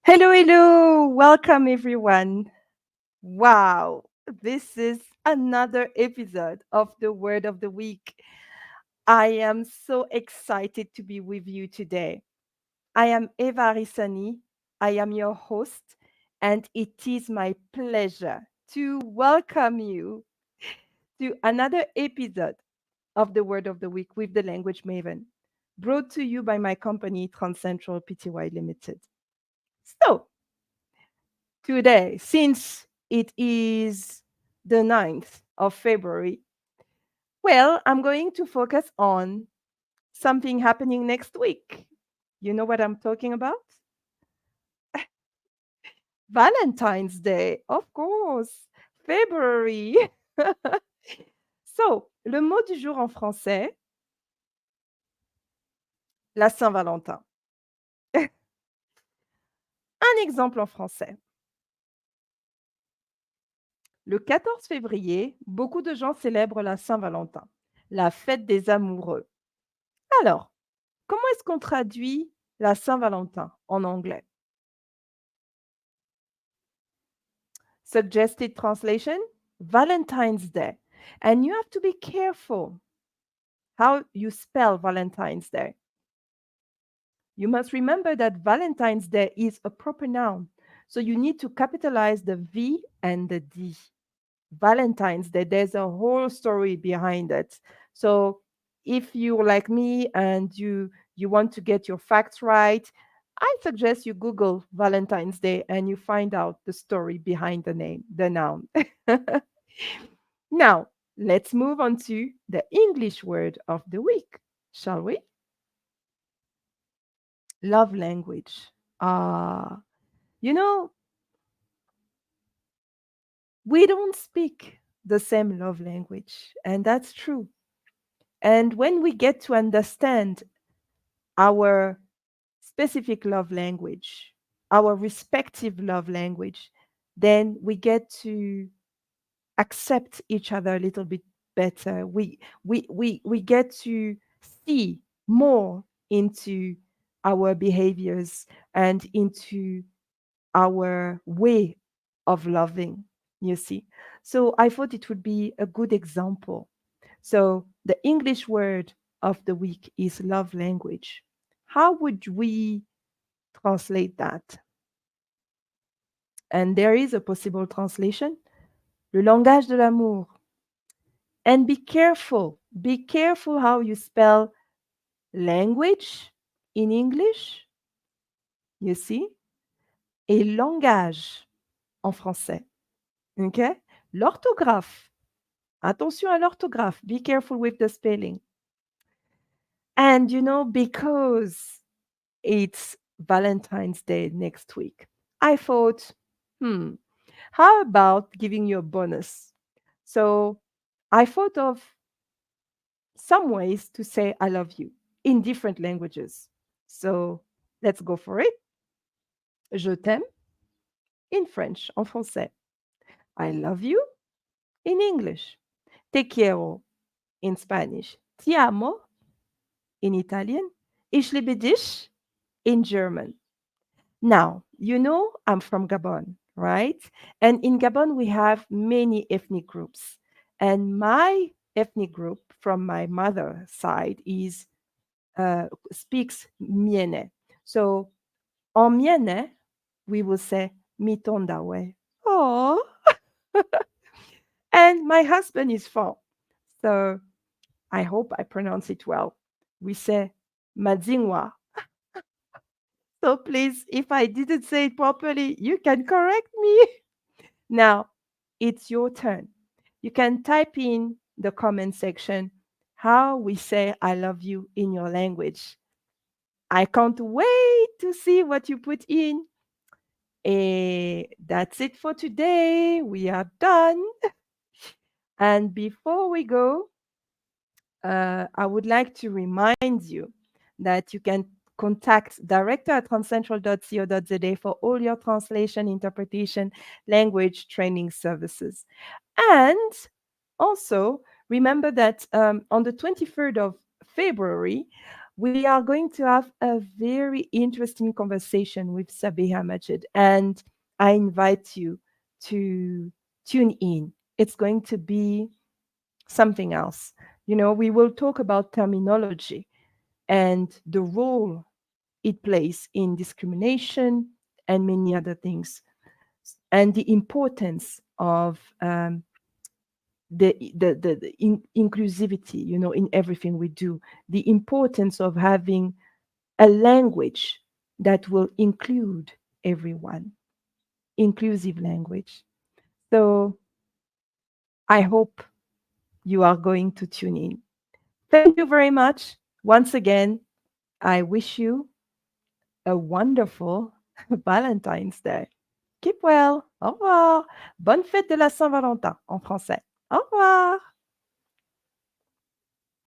Hello, hello. Welcome, everyone. Wow, this is another episode of the Word of the Week. I am so excited to be with you today. I am evaarissani. I am your host, and it is my pleasure to welcome you to another episode of the Word of the Week with the Language Maven, brought to you by my company, Transcentral Pty Limited. So, today, since it is the 9th of February, well, I'm going to focus on something happening next week. You know what I'm talking about? Valentine's Day, of course, February. So, le mot du jour en français, la Saint-Valentin. Un exemple en français. Le 14 février, beaucoup de gens célèbrent la Saint-Valentin, la fête des amoureux. Alors, comment est-ce qu'on traduit la Saint-Valentin en anglais? Suggested translation, Valentine's Day. And you have to be careful how you spell Valentine's Day. You must remember that Valentine's Day is a proper noun. So you need to capitalize the V and the D. Valentine's Day, there's a whole story behind it. So if you're like me and you want to get your facts right, I suggest you Google Valentine's Day and you find out the story behind the name, the noun. Now, let's move on to the English word of the week, shall we? Love language. Ah, you know, we don't speak the same love language, and that's true. And when we get to understand our specific love language, our respective love language, then we get to accept each other a little bit better. We get to see more into our behaviors and into our way of loving, you see. So I thought it would be a good example. So the English word of the week is love language. How would we translate that? And there is a possible translation, le langage de l'amour. And be careful how you spell language in English, you see, et langage en français. Okay? L'orthographe. Attention à l'orthographe. Be careful with the spelling. And because it's Valentine's Day next week, I thought, how about giving you a bonus? So I thought of some ways to say I love you in different languages. So let's go for it. Je t'aime in French, en français. I love you in English. Te quiero in Spanish. Ti amo in Italian. Ich liebe dich in German. Now, I'm from Gabon, right? And in Gabon, we have many ethnic groups. And my ethnic group from my mother's side speaks Miene. So en Miene, we will say Mitondawe. Oh, and my husband is Fon. So I hope I pronounce it well. We say Madzingwa. So please, if I didn't say it properly, you can correct me. Now, it's your turn. You can type in the comment section how we say I love you in your language. I can't wait to see what you put in. That's it for today. We are done. And before we go, I would like to remind you that you can contact director at transcentral.co.za for all your translation, interpretation, language training services. And also remember that on the 23rd of February, We are going to have a very interesting conversation with Sabiha Majid, and I invite you to tune in. It's going to be something else. We will talk about terminology and the role it plays in discrimination and many other things, and the importance of the inclusivity, in everything we do, the importance of having a language that will include everyone, inclusive language. So I hope you are going to tune in. Thank you very much. Once again, I wish you a wonderful Valentine's Day. Keep well. Au revoir. Bonne fête de la Saint-Valentin en français. Au revoir.